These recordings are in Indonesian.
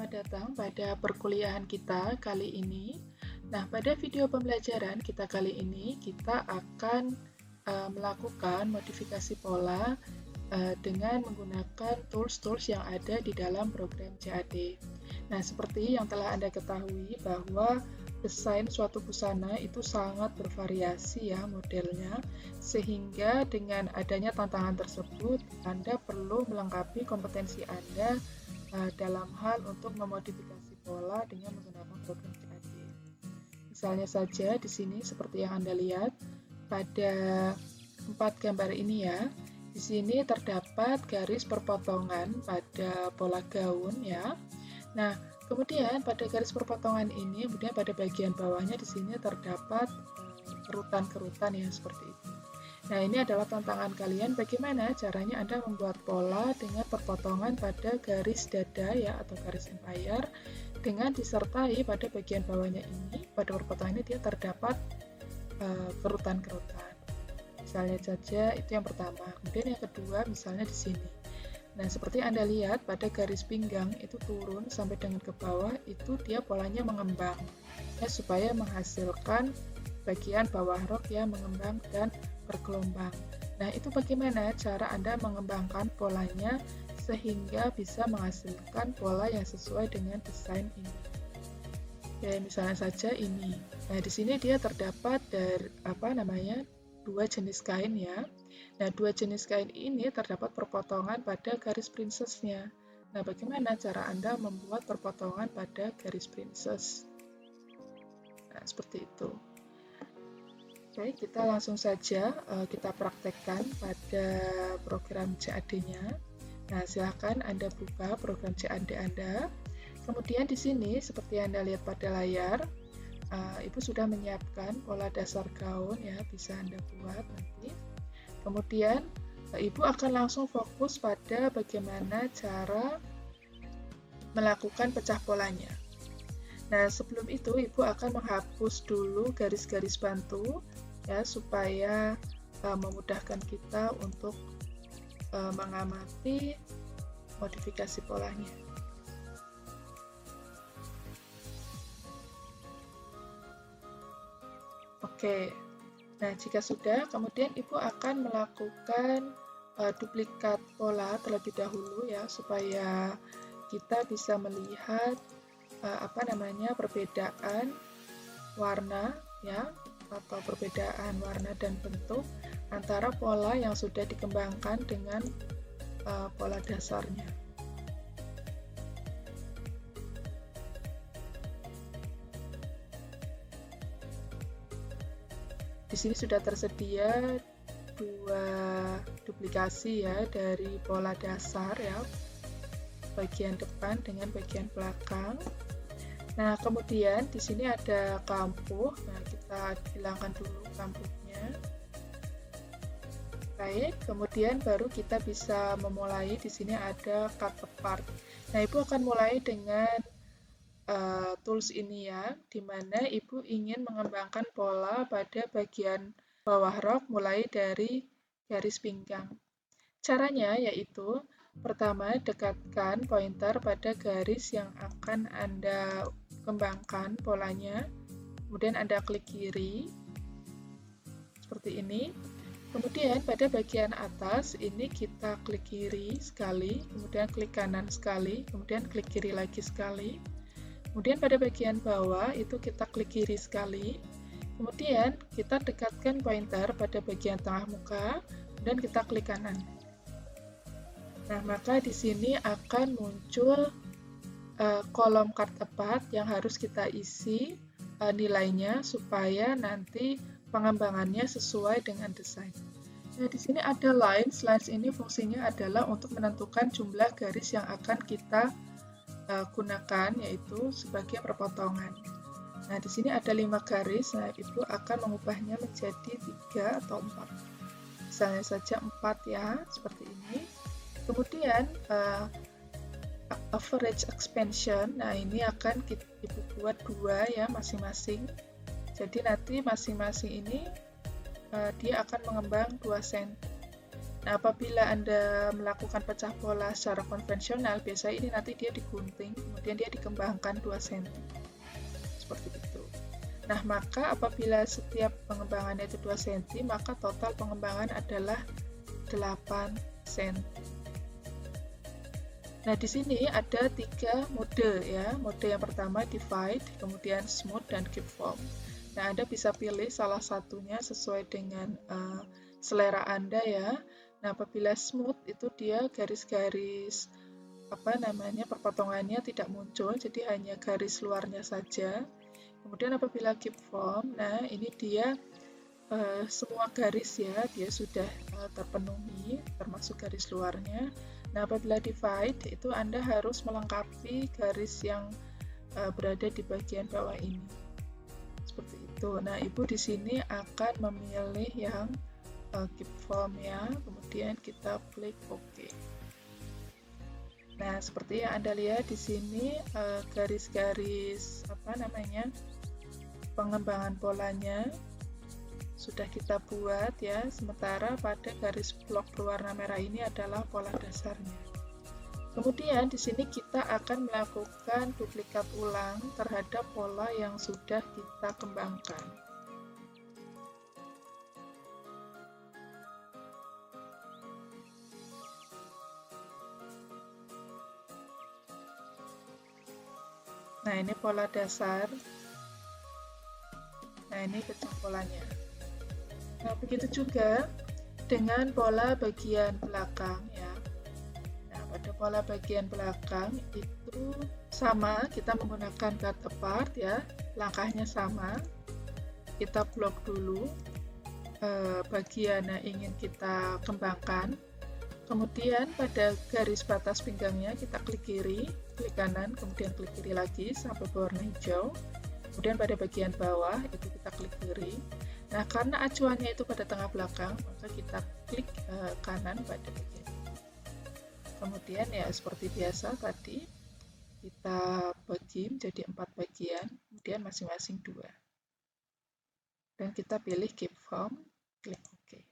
Selamat datang pada perkuliahan kita kali ini. Nah, pada video pembelajaran kita kali ini, kita akan melakukan modifikasi pola dengan menggunakan tools-tools yang ada di dalam program CAD. Nah, seperti yang telah Anda ketahui bahwa desain suatu busana itu sangat bervariasi ya modelnya, sehingga dengan adanya tantangan tersebut, Anda perlu melengkapi kompetensi Anda dalam hal untuk memodifikasi pola dengan menggunakan program CAD. Misalnya saja di sini seperti yang Anda lihat pada 4 gambar ini ya. Di sini terdapat garis perpotongan pada pola gaun ya. Nah, kemudian pada garis perpotongan ini, kemudian pada bagian bawahnya di sini terdapat kerutan-kerutan ya seperti itu. Nah, ini adalah tantangan kalian bagaimana caranya Anda membuat pola dengan perpotongan pada garis dada ya atau garis empire dengan disertai pada bagian bawahnya ini, pada perpotongan ini dia terdapat kerutan-kerutan. Misalnya saja itu yang pertama. Kemudian yang kedua misalnya di sini. Nah, seperti Anda lihat pada garis pinggang itu turun sampai dengan ke bawah itu dia polanya mengembang ya supaya menghasilkan bagian bawah rok yang mengembang dan bergelombang. Nah, itu bagaimana cara Anda mengembangkan polanya sehingga bisa menghasilkan pola yang sesuai dengan desain ini. Ya, misalnya saja ini. Nah, di sini dia terdapat dari dua jenis kain ya. Nah, dua jenis kain ini terdapat perpotongan pada garis princess-nya. Nah, bagaimana cara Anda membuat perpotongan pada garis princess? Nah, seperti itu. Oke, kita langsung saja kita praktekkan pada program CAD-nya. Nah, silakan Anda buka program CAD Anda. Kemudian di sini, seperti yang Anda lihat pada layar, Ibu sudah menyiapkan pola dasar gaun ya, bisa Anda buat nanti. Kemudian, Ibu akan langsung fokus pada bagaimana cara melakukan pecah polanya. Nah, sebelum itu Ibu akan menghapus dulu garis-garis bantu ya supaya memudahkan kita untuk mengamati modifikasi polanya. Oke. Nah, jika sudah, kemudian Ibu akan melakukan duplikat pola terlebih dahulu ya supaya kita bisa melihat perbedaan warna ya atau perbedaan warna dan bentuk antara pola yang sudah dikembangkan dengan pola dasarnya. Di sini sudah tersedia dua duplikasi ya dari pola dasar ya, bagian depan dengan bagian belakang. Nah, kemudian di sini ada kampuh. Nah, kita hilangkan dulu kampuhnya. Baik, kemudian baru kita bisa memulai. Di sini ada cut apart. Nah, Ibu akan mulai dengan tools ini ya, di mana Ibu ingin mengembangkan pola pada bagian bawah rok mulai dari garis pinggang. Caranya yaitu, pertama dekatkan pointer pada garis yang akan Anda kembangkan polanya, kemudian Anda klik kiri, seperti ini. Kemudian pada bagian atas ini kita klik kiri sekali, kemudian klik kanan sekali, kemudian klik kiri lagi sekali. Kemudian pada bagian bawah itu kita klik kiri sekali, kemudian kita dekatkan pointer pada bagian tengah muka, dan kita klik kanan. Nah, maka di sini akan muncul kolom cut apart yang harus kita isi nilainya supaya nanti pengembangannya sesuai dengan desain. Nah, di sini ada lines. Lines ini fungsinya adalah untuk menentukan jumlah garis yang akan kita gunakan, yaitu sebagai perpotongan. Nah, di sini ada 5 garis. Nah, Ibu akan mengubahnya menjadi 3 atau 4. Misalnya saja 4 ya, seperti ini. Kemudian average expansion. Nah, ini akan Ibu buat 2 ya masing-masing. Jadi nanti masing-masing ini dia akan mengembang 2 cm. Nah, apabila Anda melakukan pecah pola secara konvensional, biasanya ini nanti dia digunting, kemudian dia dikembangkan 2 cm. Seperti itu. Nah, maka apabila setiap pengembangannya itu 2 cm, maka total pengembangan adalah 8 cm. Nah, di sini ada 3 mode ya. Mode yang pertama divide, kemudian smooth, dan keep form. Nah, Anda bisa pilih salah satunya sesuai dengan selera Anda ya. Nah, apabila smooth itu dia garis-garis perpotongannya tidak muncul, jadi hanya garis luarnya saja. Kemudian apabila keep form, nah ini dia semua garis ya, dia sudah terpenuhi termasuk garis luarnya. Nah, apabila divide itu Anda harus melengkapi garis yang berada di bagian bawah ini. Seperti itu. Nah, Ibu di sini akan memilih yang keep form ya, kemudian kita klik OK. Nah, seperti yang Anda lihat di sini garis-garis pengembangan polanya sudah kita buat ya, sementara pada garis blok berwarna merah ini adalah pola dasarnya. Kemudian di sini kita akan melakukan duplikat ulang terhadap pola yang sudah kita kembangkan. Nah, ini pola dasar. Nah, ini pecah polanya. Nah, begitu juga dengan pola bagian belakang ya. Nah, pada pola bagian belakang itu sama, kita menggunakan cut apart ya. Langkahnya sama. Kita blok dulu bagian yang ingin kita kembangkan. Kemudian pada garis batas pinggangnya kita klik kiri, klik kanan, kemudian klik kiri lagi sampai berwarna hijau. Kemudian pada bagian bawah itu kita klik kiri. Nah, karena acuannya itu pada tengah belakang, maka kita klik kanan pada bagian ini. Kemudian ya seperti biasa tadi, kita bagi menjadi 4 bagian, kemudian masing-masing 2. Dan kita pilih keep form, klik OK.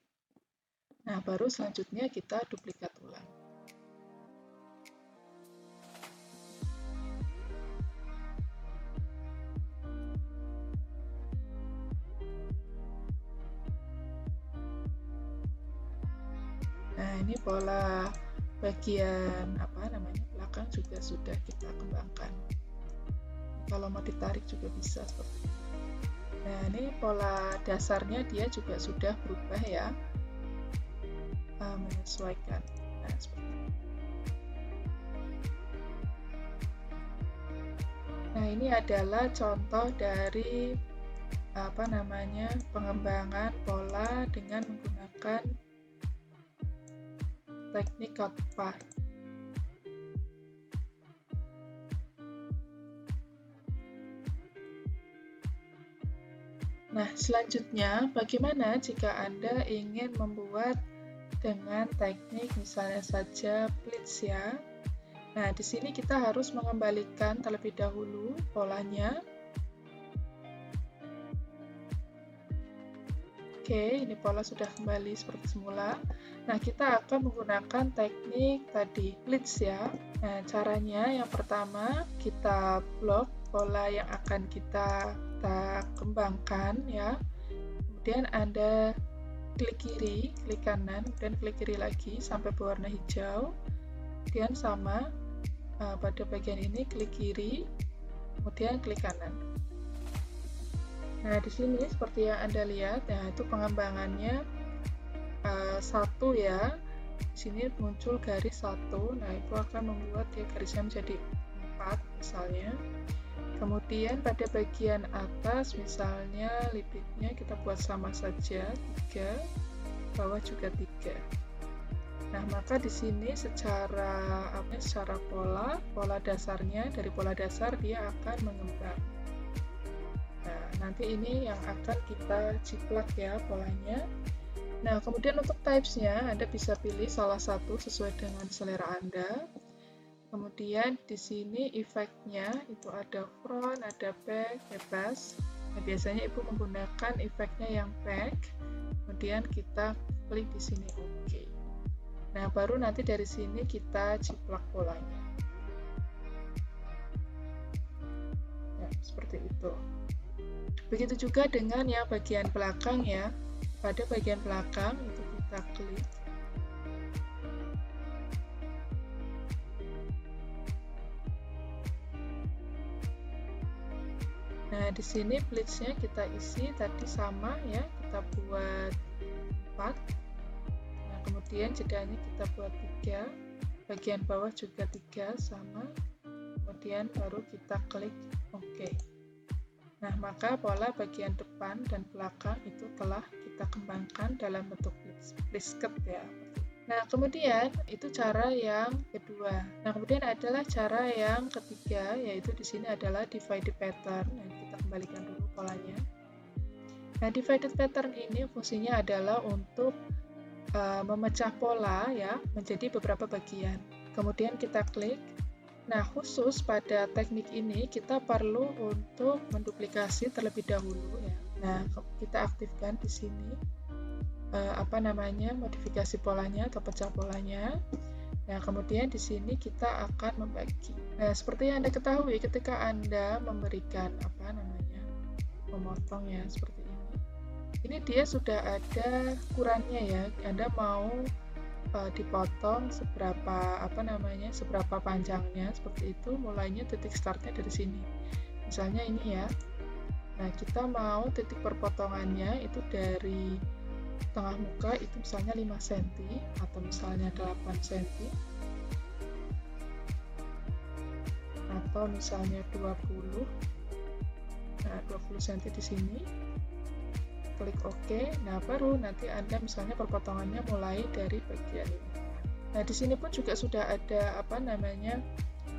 Nah, baru selanjutnya kita duplikat ulang. Nah, ini pola bagian belakang juga sudah kita kembangkan. Kalau mau ditarik juga bisa seperti ini. Nah, ini pola dasarnya dia juga sudah berubah ya, menyesuaikan. Nah, seperti ini. Nah, ini adalah contoh dari pengembangan pola dengan menggunakan teknik cut apart. Nah, selanjutnya bagaimana jika Anda ingin membuat dengan teknik misalnya saja pleats ya. Nah, di sini kita harus mengembalikan terlebih dahulu polanya. Oke, ini pola sudah kembali seperti semula. Nah, kita akan menggunakan teknik tadi, pleats ya. Nah, caranya yang pertama, kita blok pola yang akan kita kembangkan ya. Kemudian Anda klik kiri, klik kanan, dan klik kiri lagi sampai berwarna hijau. Kemudian sama, pada bagian ini klik kiri, kemudian klik kanan. Nah, di sini seperti yang Anda lihat, ya itu pengembangannya 1 ya. Di sini muncul garis 1. Nah, itu akan membuat ya garisnya menjadi 4 misalnya. Kemudian pada bagian atas misalnya lipitnya kita buat sama saja 3, bawah juga 3. Nah, maka di sini secara pola dasarnya, dari pola dasar dia akan mengembang. Nah, nanti ini yang akan kita ciplak ya polanya. Nah, kemudian untuk types-nya Anda bisa pilih salah satu sesuai dengan selera Anda. Kemudian di sini efeknya itu ada front, ada back, bebas. Nah, biasanya Ibu menggunakan efeknya yang back. Kemudian kita klik di sini OK. Nah, baru nanti dari sini kita jiplak polanya. Ya, seperti itu. Begitu juga dengan yang bagian belakang ya. Pada bagian belakang itu kita klik. Nah, di sini pleats-nya kita isi tadi sama ya, kita buat 4. Nah, kemudian jedanya kita buat 3. Bagian bawah juga 3 sama. Kemudian baru kita klik OK. Nah, maka pola bagian depan dan belakang itu telah kita kembangkan dalam bentuk plisket ya. Nah, kemudian itu cara yang kedua. Nah, kemudian adalah cara yang ketiga, yaitu di sini adalah divided pattern. Nah, kita kembalikan dulu polanya. Nah, divided pattern ini fungsinya adalah untuk memecah pola ya menjadi beberapa bagian. Kemudian kita klik. Nah, khusus pada teknik ini kita perlu untuk menduplikasi terlebih dahulu ya. Nah, kita aktifkan di sini modifikasi polanya atau pecah polanya. Nah, kemudian di sini kita akan membagi. Nah, seperti yang Anda ketahui ketika Anda memberikan memotong ya seperti ini. Ini dia sudah ada ukurannya ya. Anda mau dipotong seberapa panjangnya seperti itu, mulainya titik startnya dari sini. Misalnya ini ya. Nah, kita mau titik perpotongannya itu dari tengah muka itu misalnya 5 cm atau misalnya 8 cm atau misalnya 20. Nah, 20 cm di sini. Klik OK. Nah, baru nanti Anda misalnya perpotongannya mulai dari bagian ini. Nah, di sini pun juga sudah ada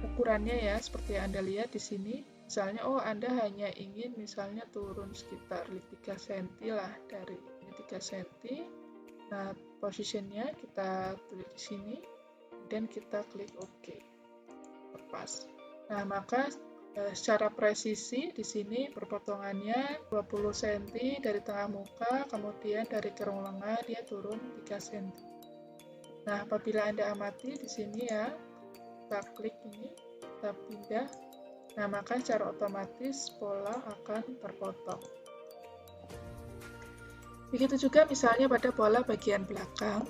ukurannya ya, seperti yang Anda lihat di sini. Misalnya, Anda hanya ingin misalnya turun sekitar 3 cm lah dari ini 3 cm. Nah, positionnya kita tulis di sini dan kita klik OK. Lepas. Nah, maka secara presisi di sini perpotongannya 20 cm dari tengah muka, kemudian dari kerong lengan dia turun 3 cm. Nah, apabila Anda amati di sini ya, kita klik ini, kita pindah. Nah, maka secara otomatis pola akan terpotong. Begitu juga misalnya pada pola bagian belakang,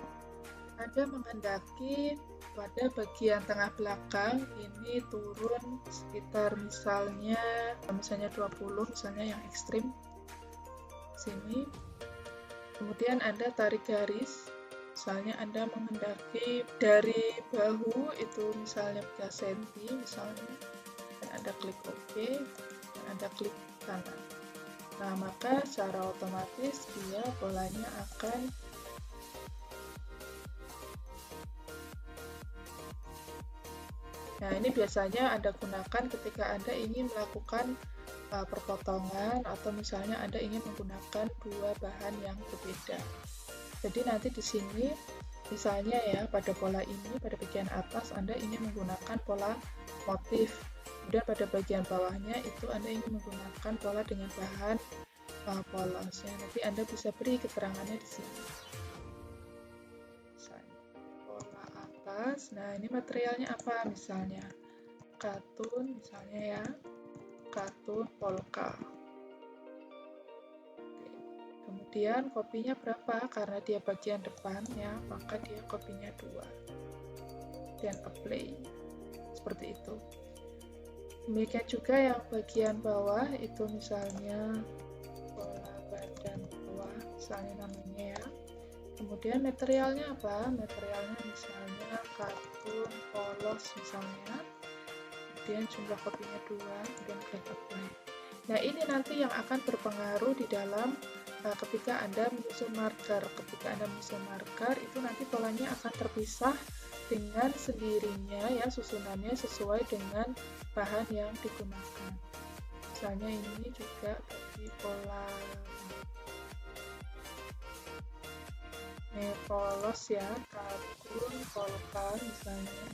Anda menghendaki pada bagian tengah belakang ini turun sekitar misalnya 20, misalnya yang ekstrim sini. Kemudian Anda tarik garis, misalnya Anda menghendaki dari bahu itu misalnya 3 cm misalnya, dan Anda klik OK dan Anda klik kanan. Nah, maka secara otomatis dia polanya akan Nah, ini biasanya Anda gunakan ketika Anda ingin melakukan perpotongan atau misalnya Anda ingin menggunakan dua bahan yang berbeda. Jadi nanti di sini misalnya ya pada pola ini, pada bagian atas Anda ingin menggunakan pola motif. Kemudian pada bagian bawahnya itu Anda ingin menggunakan pola dengan bahan polos. Ya, nanti Anda bisa beri keterangannya di sini. Nah, ini materialnya apa misalnya? Katun misalnya ya, katun polka. Oke. Kemudian kopinya berapa? Karena dia bagian depan ya, maka dia kopinya 2. Dan apply. Seperti itu. Demikian juga yang bagian bawah itu misalnya pola badan bawah, misalnya namanya ya. Kemudian materialnya apa? Materialnya misalnya katun polos misalnya. Kemudian jumlah kopinya 2, kemudian klik apply. Nah, ini nanti yang akan berpengaruh di dalam ketika Anda menyusun marker. Ketika Anda menyusun marker, itu nanti polanya akan terpisah dengan sendirinya ya, susunannya sesuai dengan bahan yang digunakan. Misalnya ini juga bagi pola polos ya, katun polka misalnya.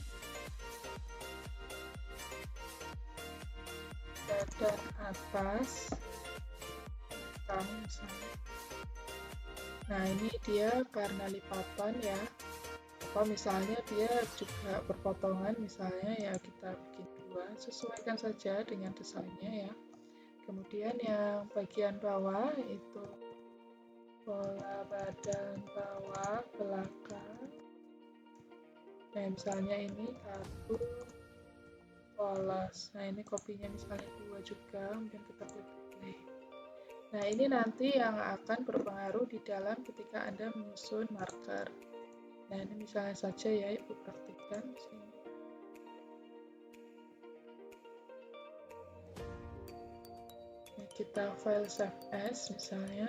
Badan atas misalnya. Nah, ini dia karena lipatan ya, Atau misalnya dia juga berpotongan, misalnya ya kita bikin 2, sesuaikan saja dengan desainnya ya. Kemudian yang bagian bawah itu pola badan bawah belakang. Nah, misalnya ini kartu polos. Nah, ini kopinya misalnya 2 juga, mungkin kita klik play. Nah, ini nanti yang akan berpengaruh di dalam ketika Anda menyusun marker. Nah, ini misalnya saja ya, Ibu praktikkan di sini. Nah, kita file save as misalnya,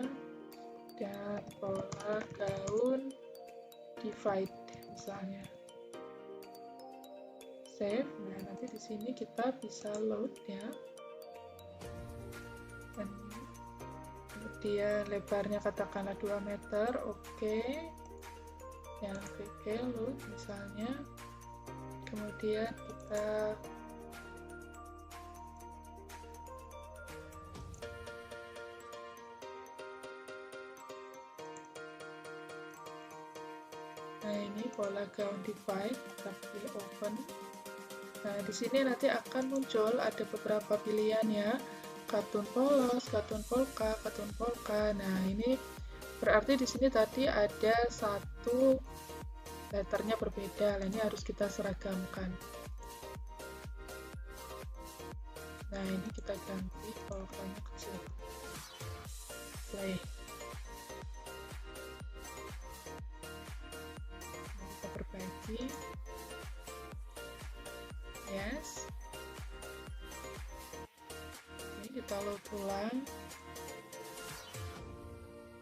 dan pola gaun divide misalnya. Save. Nah, nanti di sini kita bisa load ya. Dan kemudian lebarnya katakanlah 2 meter, oke. Yang klik load misalnya. Kemudian kita nah, ini pola gaun divide, kita pilih open. Nah, di sini nanti akan muncul ada beberapa pilihan ya. Katun polos, katun polka. Nah, ini berarti di sini tadi ada satu letternya berbeda. Nah, ini harus kita seragamkan. Nah, ini kita ganti polkanya kecil. Play. Nah, kita perbaiki. Yes. Ini kita load ulang.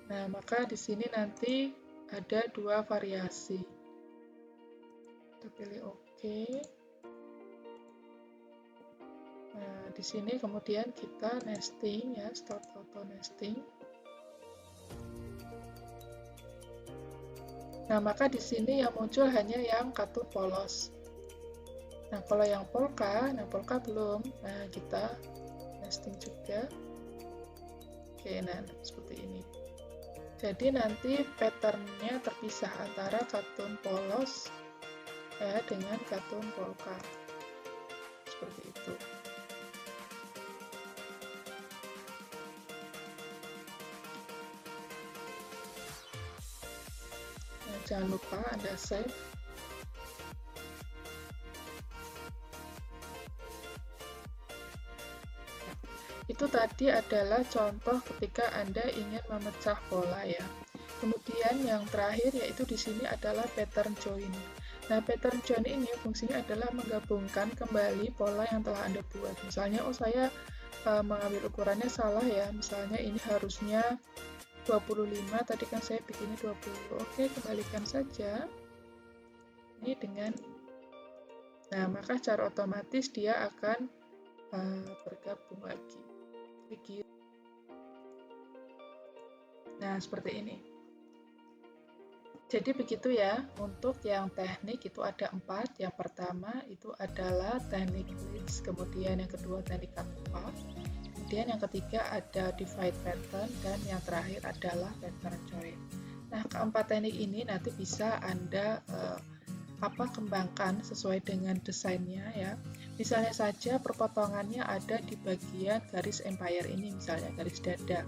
Nah, maka di sini nanti ada 2 variasi. Kita pilih OK. Nah, di sini kemudian kita nesting ya, start auto nesting. Nah, maka di sini yang muncul hanya yang katun polos. Nah, kalau yang polka belum. Nah, kita nesting juga. Oke, nah seperti ini. Jadi nanti patternnya terpisah antara katun polos ya dengan katun polka. Seperti itu. Nah, jangan lupa Anda save. Itu tadi adalah contoh ketika Anda ingin memecah pola ya. Kemudian yang terakhir yaitu di sini adalah pattern join. Nah, pattern join ini fungsinya adalah menggabungkan kembali pola yang telah Anda buat. Misalnya, saya mengambil ukurannya salah ya. Misalnya ini harusnya 25, tadi kan saya bikinnya 20. Oke, kembalikan saja. Ini dengan maka secara otomatis dia akan bergabung lagi. Nah, seperti ini. Jadi begitu ya, untuk yang teknik itu ada 4. Yang pertama itu adalah teknik glitch, kemudian yang kedua teknik cut off, kemudian yang ketiga ada divide pattern, dan yang terakhir adalah pattern join. Nah, keempat teknik ini nanti bisa Anda kembangkan sesuai dengan desainnya ya. Misalnya saja perpotongannya ada di bagian garis empire ini, misalnya garis dada.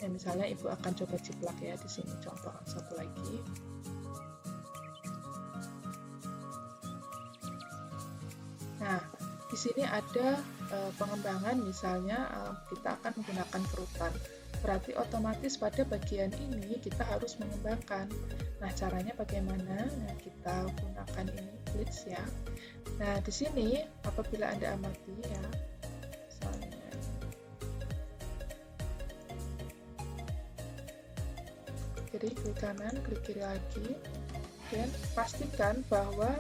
Nah, misalnya Ibu akan coba jiplak ya di sini, contoh satu lagi. Nah, di sini ada pengembangan, misalnya kita akan menggunakan kerutan. Berarti otomatis pada bagian ini kita harus mengembangkan. Nah, caranya bagaimana? Nah, kita gunakan ini glitch ya. Nah, di sini apabila Anda amati ya, misalnya kiri, klik kanan, klik kiri lagi, dan pastikan bahwa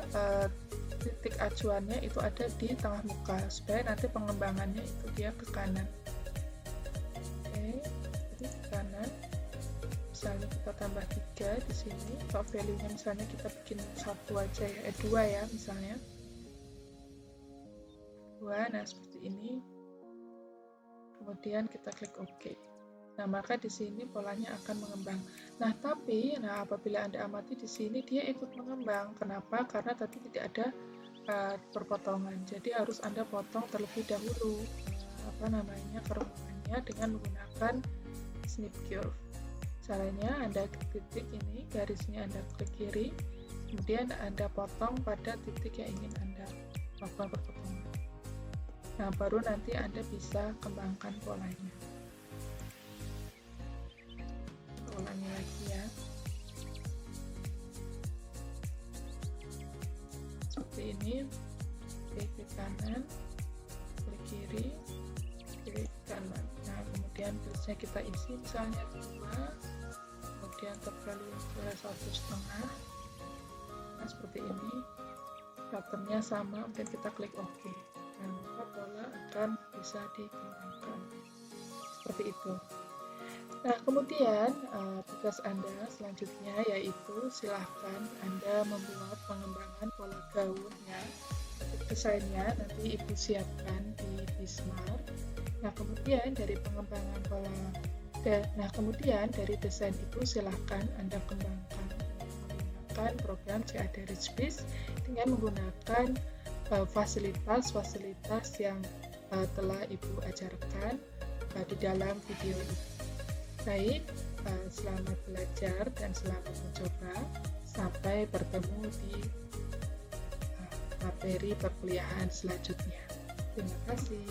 titik acuannya itu ada di tengah muka supaya nanti pengembangannya itu dia ke kanan. Oke, jadi ke kanan. Misalnya kita tambah 3 di sini, kalau value-nya misalnya kita bikin 1 aja ya, 2 ya misalnya. 2, nah seperti ini. Kemudian kita klik OK. Nah, maka di sini polanya akan mengembang. Nah, tapi apabila Anda amati di sini dia ikut mengembang. Kenapa? Karena tadi tidak ada perpotongan. Jadi harus Anda potong terlebih dahulu kerongkongannya dengan menggunakan snip curve. Caranya Anda titik ini, garisnya Anda klik kiri, kemudian Anda potong pada titik yang ingin Anda lakukan perpotongan. Nah, baru nanti Anda bisa kembangkan polanya. Ulangi lagi ya. Seperti ini, klik kanan, klik kiri, klik kanan. Nah, kemudian biasanya kita isi misalnya 2, kemudian terkali 1,5. Nah, seperti ini. Patternnya sama, kemudian kita klik OK. Nah, maka pola akan bisa dikembangkan. Seperti itu. Nah, kemudian tugas Anda selanjutnya yaitu silahkan Anda membuat pengembangan pola gaun ya. Desainnya nanti Ibu siapkan di Bismart. Nah, kemudian dari pengembangan pola kemudian dari desain itu silahkan Anda kembangkan menggunakan program CAD Ridgefish dengan menggunakan fasilitas-fasilitas yang telah Ibu ajarkan di dalam video ini. Baik, selamat belajar dan selamat mencoba. Sampai bertemu di materi perkuliahan selanjutnya. Terima kasih.